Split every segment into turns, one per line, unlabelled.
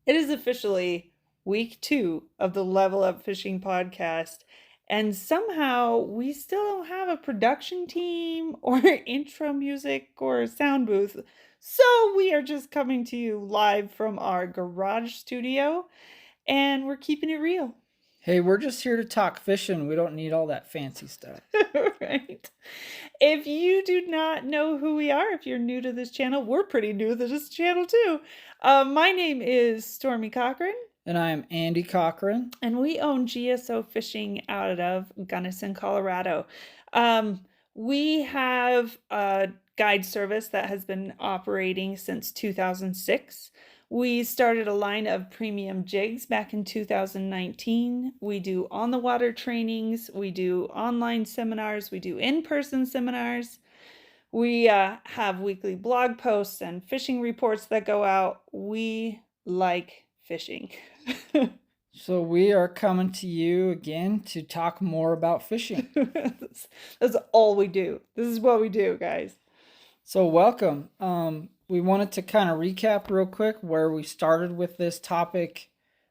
It is officially week 2 of the Level Up Fishing podcast, and somehow we still don't have a production team or intro music or a sound booth. So we are just coming to you live from our garage studio, and we're keeping it real.
Hey, we're just here to talk fishing. We don't need all that fancy stuff.
Right? If you do not know who we are, if you're new to this channel, we're pretty new to this channel too. My name is Stormy Cochran.
And I'm Andy Cochran.
And we own GSO Fishing out of Gunnison, Colorado. We have a guide service that has been operating since 2006. We started a line of premium jigs back in 2019. We do on the water trainings, we do online seminars, we do in-person seminars. We have weekly blog posts and fishing reports that go out. We like fishing.
So we are coming to you again to talk more about fishing.
That's all we do. This is what we do, guys.
So welcome. We wanted to kind of recap real quick where we started with this topic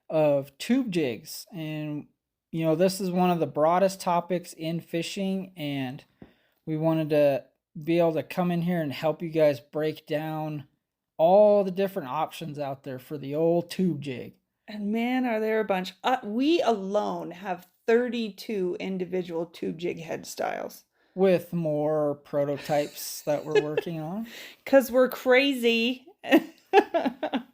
of tube jigs. And, this is one of the broadest topics in fishing. And we wanted to be able to come in here and help you guys break down all the different options out there for the old tube jig.
And man, are there a bunch. We alone have 32 individual tube jig head styles.
With more prototypes that we're working on.
Because we're crazy.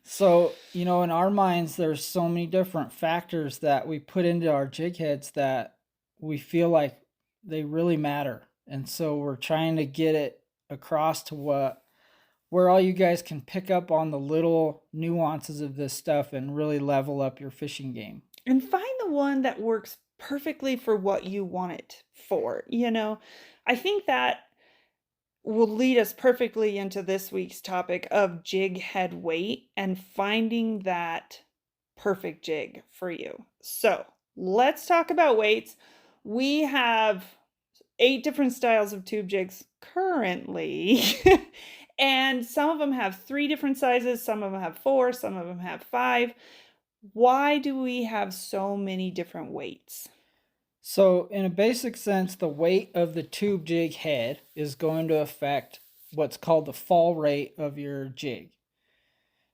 So, in our minds, there's so many different factors that we put into our jig heads that we feel like they really matter. And so we're trying to get it across to where all you guys can pick up on the little nuances of this stuff and really level up your fishing game.
And find the one that works perfectly for what you want it for. I think that will lead us perfectly into this week's topic of jig head weight and finding that perfect jig for you. So let's talk about weights. We have 8 different styles of tube jigs currently. And some of them have 3 different sizes, some of them have 4, some of them have 5. Why do we have so many different weights?
So, in a basic sense, the weight of the tube jig head is going to affect what's called the fall rate of your jig.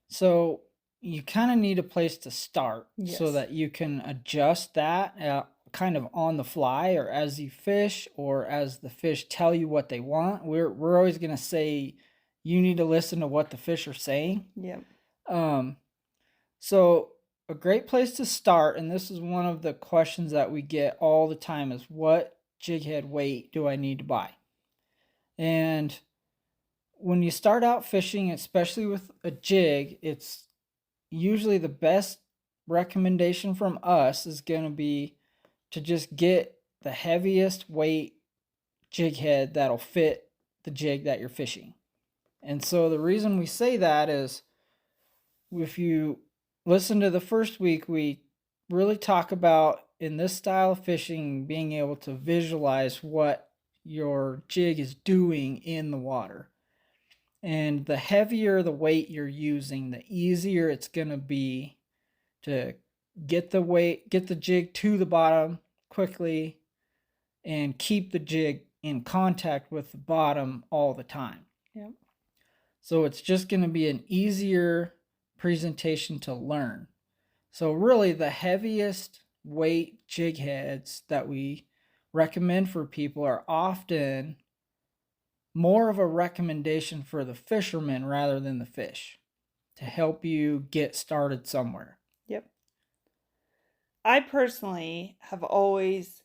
So, you kind of need a place to start so that you can adjust that kind of on the fly or as you fish or as the fish tell you what they want. We're always going to say you need to listen to what the fish are saying.
Yep.
So a great place to start, and this is one of the questions that we get all the time, is what jig head weight do I need to buy? And when you start out fishing, especially with a jig, it's usually the best recommendation from us is going to be to just get the heaviest weight jig head that'll fit the jig that you're fishing. And so the reason we say that is if you listen to the first week, we really talk about in this style of fishing being able to visualize what your jig is doing in the water. And the heavier the weight you're using, the easier it's going to be to get the jig to the bottom quickly and keep the jig in contact with the bottom all the time.
Yep.
So it's just going to be an easier presentation to learn. So really the heaviest weight jig heads that we recommend for people are often more of a recommendation for the fisherman rather than the fish to help you get started somewhere.
Yep. I personally have always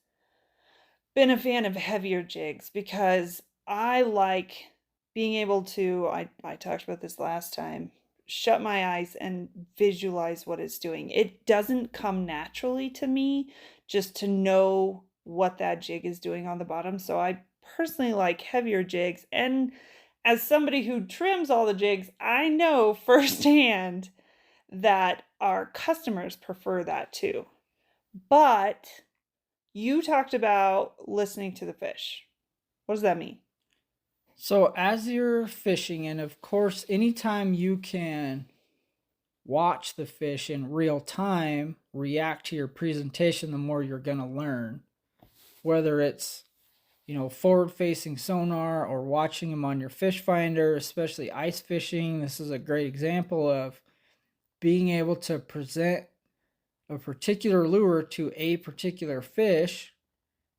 been a fan of heavier jigs because I like being able to, I talked about this last time, shut my eyes and visualize what it's doing. It doesn't come naturally to me just to know what that jig is doing on the bottom. So I personally like heavier jigs. And as somebody who trims all the jigs, I know firsthand that our customers prefer that too. But you talked about listening to the fish. What does that mean?
So as you're fishing, and of course, anytime you can watch the fish in real time react to your presentation, the more you're going to learn. Whether it's, forward facing sonar or watching them on your fish finder, especially ice fishing. This is a great example of being able to present a particular lure to a particular fish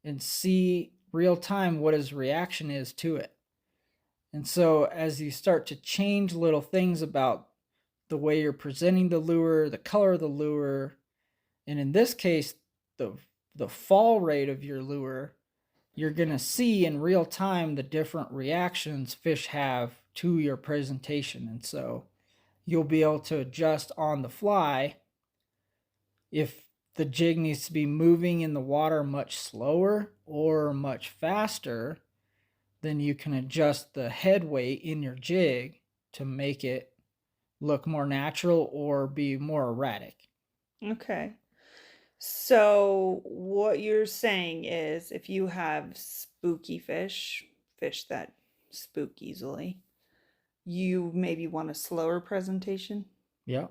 and see real time what his reaction is to it. And so as you start to change little things about the way you're presenting the lure, the color of the lure, and in this case, the fall rate of your lure, you're going to see in real time the different reactions fish have to your presentation. And so you'll be able to adjust on the fly. If the jig needs to be moving in the water much slower or much faster, then you can adjust the head weight in your jig to make it look more natural or be more erratic.
Okay. So what you're saying is if you have spooky fish that spook easily, you maybe want a slower presentation?
Yeah.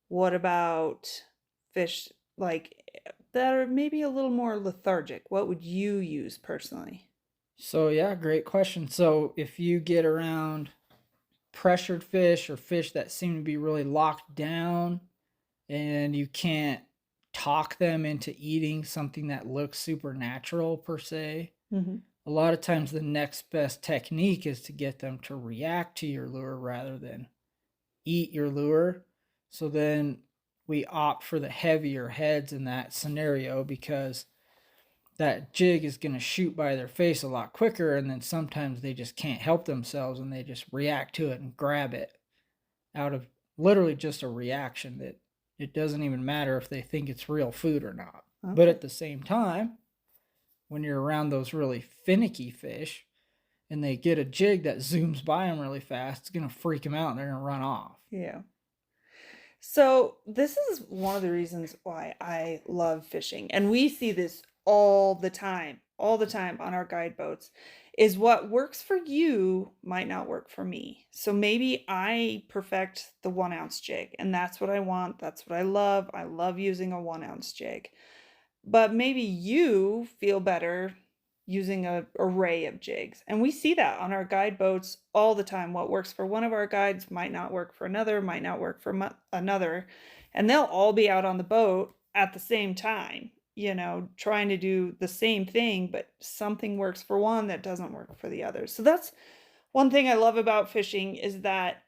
What about fish that are maybe a little more lethargic? What would you use personally?
So yeah, great question. So if you get around pressured fish or fish that seem to be really locked down and you can't talk them into eating something that looks supernatural per se, a lot of times the next best technique is to get them to react to your lure rather than eat your lure. So then we opt for the heavier heads in that scenario because that jig is going to shoot by their face a lot quicker, and then sometimes they just can't help themselves and they just react to it and grab it out of literally just a reaction that it doesn't even matter if they think it's real food or not. Okay. But at the same time, when you're around those really finicky fish and they get a jig that zooms by them really fast, it's going to freak them out and they're going to run off.
Yeah. So this is one of the reasons why I love fishing. And we see this all the time on our guide boats, is what works for you might not work for me. So maybe I perfect the 1 ounce jig and that's what I want. That's what I love. I love using a 1 ounce jig. But maybe you feel better using an array of jigs. And we see that on our guide boats all the time. What works for one of our guides might not work for another, might not work for another. And they'll all be out on the boat at the same time, trying to do the same thing, but something works for one that doesn't work for the other. So that's one thing I love about fishing, is that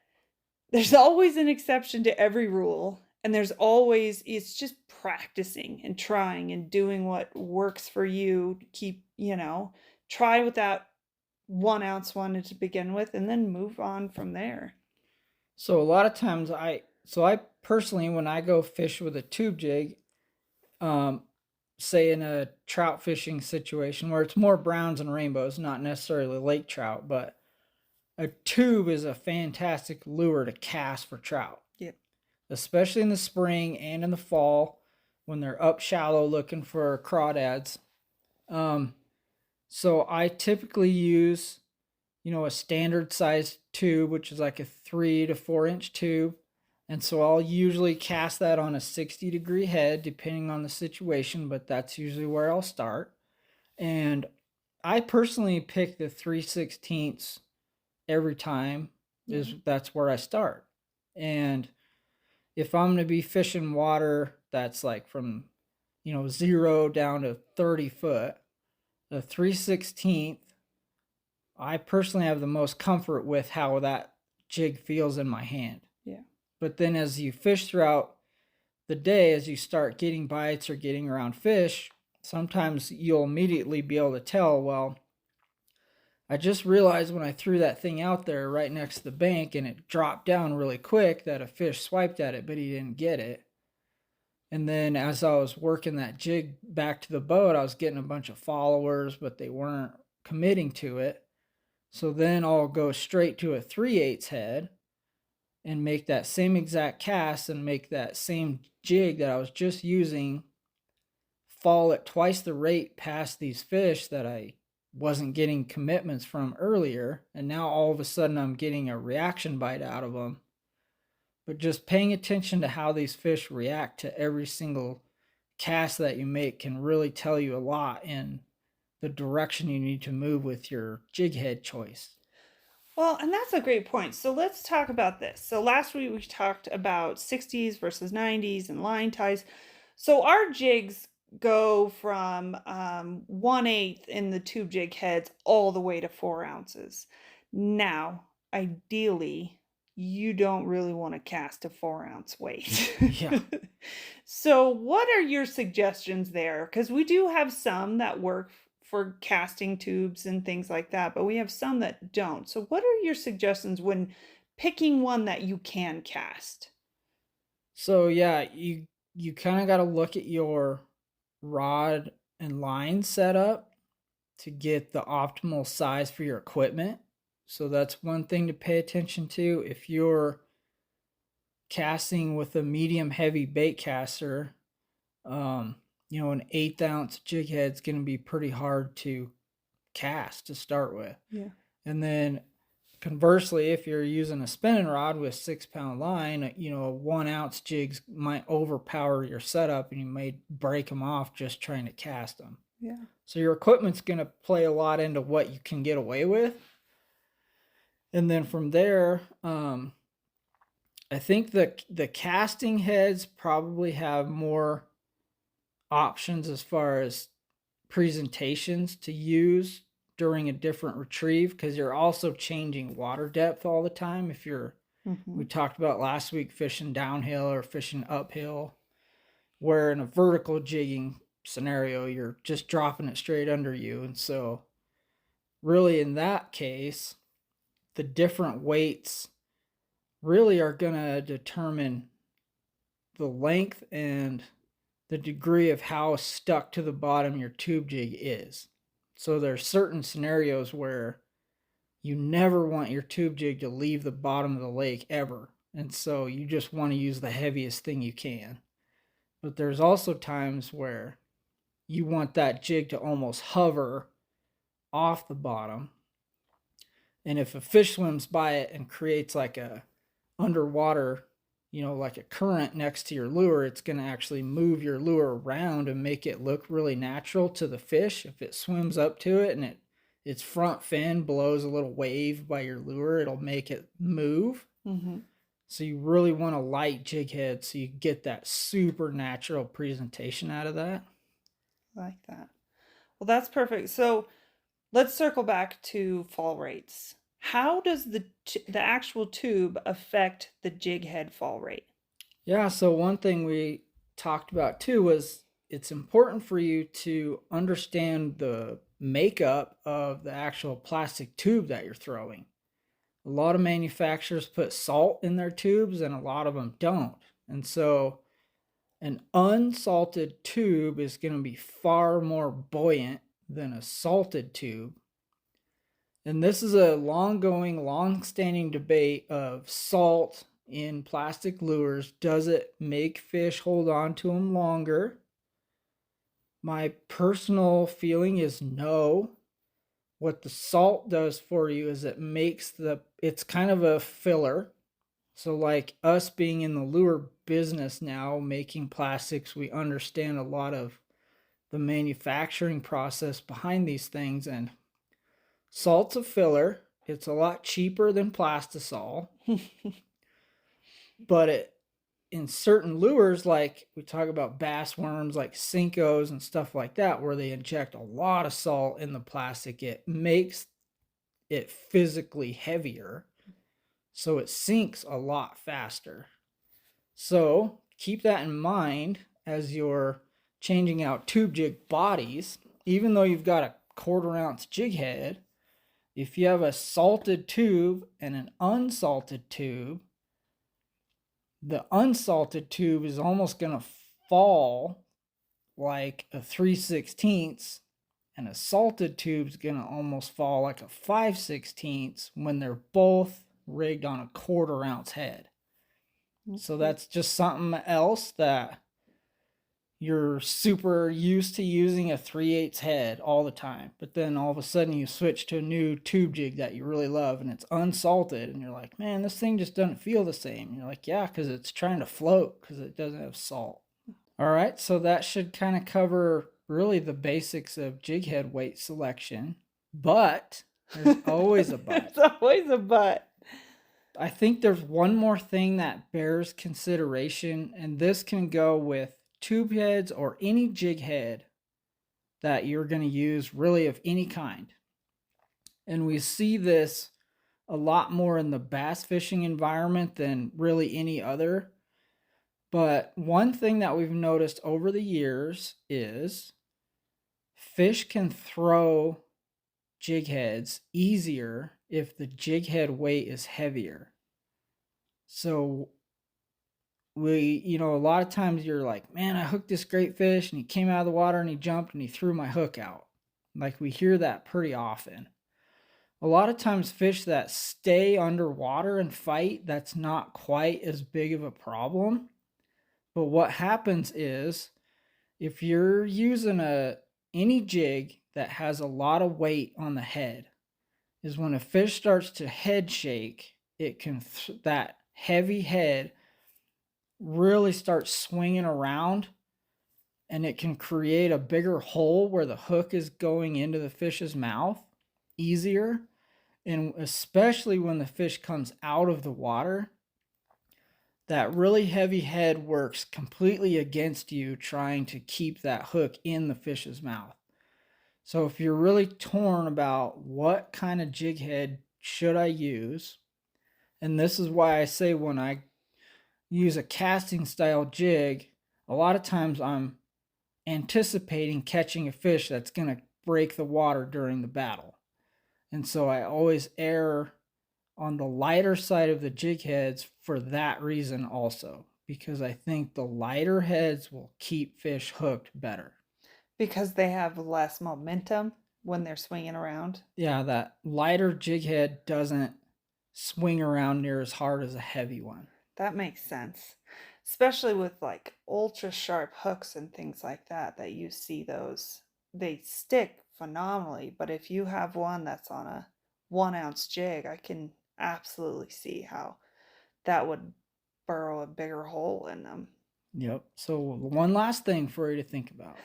there's always an exception to every rule. And it's just practicing and trying and doing what works for you. Keep, try with that 1 ounce one to begin with and then move on from there.
So a lot of times I personally, when I go fish with a tube jig, say in a trout fishing situation where it's more browns and rainbows, not necessarily lake trout, but a tube is a fantastic lure to cast for trout.
Yep.
Especially in the spring and in the fall when they're up shallow looking for crawdads. So I typically use, a standard size tube, which is like a 3 to 4 inch tube. And so I'll usually cast that on a 60-degree head, depending on the situation, but that's usually where I'll start. And I personally pick the 3/16 every time. That's where I start. And if I'm going to be fishing water that's like from, 0 down to 30 foot, the 3/16, I personally have the most comfort with how that jig feels in my hand.
Yeah.
But then as you fish throughout the day, as you start getting bites or getting around fish, sometimes you'll immediately be able to tell, well, I just realized when I threw that thing out there right next to the bank and it dropped down really quick that a fish swiped at it, but he didn't get it. And then as I was working that jig back to the boat, I was getting a bunch of followers, but they weren't committing to it. So then I'll go straight to a 3/8 head and make that same exact cast and make that same jig that I was just using fall at twice the rate past these fish that I wasn't getting commitments from earlier. And now all of a sudden I'm getting a reaction bite out of them. but just paying attention to how these fish react to every single cast that you make can really tell you a lot in the direction you need to move with your jig head choice.
Well, and that's a great point. So let's talk about this. So last week we talked about 60s versus 90s and line ties. So our jigs go from 1/8 in the tube jig heads all the way to 4 ounces. Now, ideally, you don't really want to cast a 4 ounce weight.
Yeah.
So, what are your suggestions there? Because we do have some that work for casting tubes and things like that, but we have some that don't. So, what are your suggestions when picking one that you can cast?
So yeah, you kind of got to look at your rod and line setup to get the optimal size for your equipment. So that's one thing to pay attention to. If you're casting with a medium heavy bait caster, an 1/8 ounce jig head is going to be pretty hard to cast to start with.
Yeah.
And then conversely, if you're using a spinning rod with 6 pound line, a 1 ounce jigs might overpower your setup and you may break them off just trying to cast them.
Yeah.
So your equipment's going to play a lot into what you can get away with. And then from there, I think the casting heads probably have more options as far as presentations to use during a different retrieve, because you're also changing water depth all the time. If you're, we talked about last week, fishing downhill or fishing uphill, where in a vertical jigging scenario, you're just dropping it straight under you. And so really in that case, the different weights really are going to determine the length and the degree of how stuck to the bottom your tube jig is. So there's certain scenarios where you never want your tube jig to leave the bottom of the lake ever. And so you just want to use the heaviest thing you can. But there's also times where you want that jig to almost hover off the bottom. And if a fish swims by it and creates like a underwater, like a current next to your lure, it's going to actually move your lure around and make it look really natural to the fish. If it swims up to it and its front fin blows a little wave by your lure, it'll make it move. So you really want a light jig head so you get that super natural presentation out of that.
I like that. Well, that's perfect. So let's circle back to fall rates. How does the actual tube affect the jig head fall rate?
Yeah, so one thing we talked about too was it's important for you to understand the makeup of the actual plastic tube that you're throwing. A lot of manufacturers put salt in their tubes and a lot of them don't. And so an unsalted tube is going to be far more buoyant than a salted tube. And this is a long-standing debate of salt in plastic lures. Does it make fish hold on to them longer? My personal feeling is no. What the salt does for you is it's kind of a filler. So like us being in the lure business now, making plastics, we understand a lot of the manufacturing process behind these things, and salt's a filler. It's a lot cheaper than Plastisol. But in certain lures, like we talk about bass worms, like Senkos and stuff like that, where they inject a lot of salt in the plastic, it makes it physically heavier. So it sinks a lot faster. So keep that in mind as you're changing out tube jig bodies. Even though you've got a 1/4 ounce jig head, if you have a salted tube and an unsalted tube, the unsalted tube is almost going to fall like a 3/16, and a salted tube is going to almost fall like a 5/16 when they're both rigged on a 1/4 ounce head. So that's just something else that you're super used to using a 3/8 head all the time, but then all of a sudden you switch to a new tube jig that you really love and it's unsalted, and you're like, man, this thing just doesn't feel the same. And you're like, yeah, because it's trying to float because it doesn't have salt. All right, so that should kind of cover really the basics of jig head weight selection, but there's always a but.
There's always a but.
I think there's one more thing that bears consideration, and this can go with tube heads or any jig head that you're going to use, really of any kind. And we see this a lot more in the bass fishing environment than really any other. But one thing that we've noticed over the years is fish can throw jig heads easier if the jig head weight is heavier. So a lot of times you're like, man, I hooked this great fish and he came out of the water and he jumped and he threw my hook out. Like, we hear that pretty often. A lot of times fish that stay underwater and fight, that's not quite as big of a problem. But what happens is, if you're using any jig that has a lot of weight on the head, is when a fish starts to head shake, it can that heavy head really starts swinging around, and it can create a bigger hole where the hook is going into the fish's mouth easier. And especially when the fish comes out of the water, that really heavy head works completely against you trying to keep that hook in the fish's mouth. So if you're really torn about what kind of jig head should I use, and this is why I say when I use a casting style jig, a lot of times I'm anticipating catching a fish that's going to break the water during the battle. And so I always err on the lighter side of the jig heads for that reason also, because I think the lighter heads will keep fish hooked better.
Because they have less momentum when they're swinging around.
Yeah, that lighter jig head doesn't swing around near as hard as a heavy one.
That makes sense. Especially with like ultra sharp hooks and things like that, that you see those. They stick phenomenally, but if you have one that's on a 1 ounce jig, I can absolutely see how that would burrow a bigger hole in them.
Yep. So one last thing for you to think about.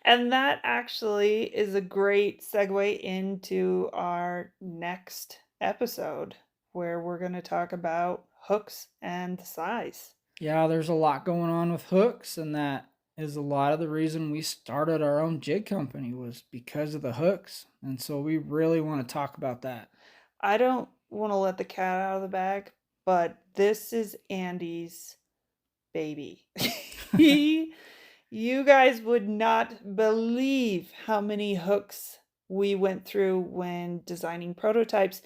And that actually is a great segue into our next episode, where we're going to talk about hooks and size.
Yeah, there's a lot going on with hooks, and that is a lot of the reason we started our own jig company, was because of the hooks. And so we really want to talk about that.
I don't want to let the cat out of the bag, but this is Andy's baby. You guys would not believe how many hooks we went through when designing prototypes.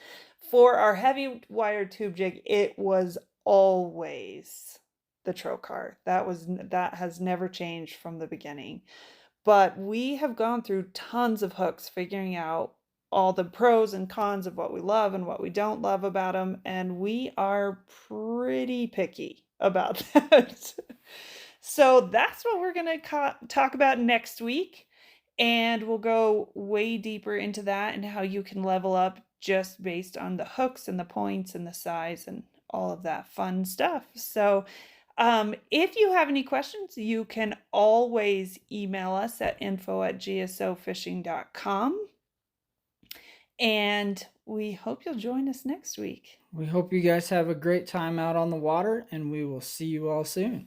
For our heavy wire tube jig, it was always the Trokar. That has never changed from the beginning. But we have gone through tons of hooks, figuring out all the pros and cons of what we love and what we don't love about them, and we are pretty picky about that. So that's what we're going to talk about next week, and we'll go way deeper into that and how you can level up just based on the hooks and the points and the size and all of that fun stuff. So if you have any questions, you can always email us at info@gsofishing.com. And we hope you'll join us next week.
We hope you guys have a great time out on the water, and we will see you all soon.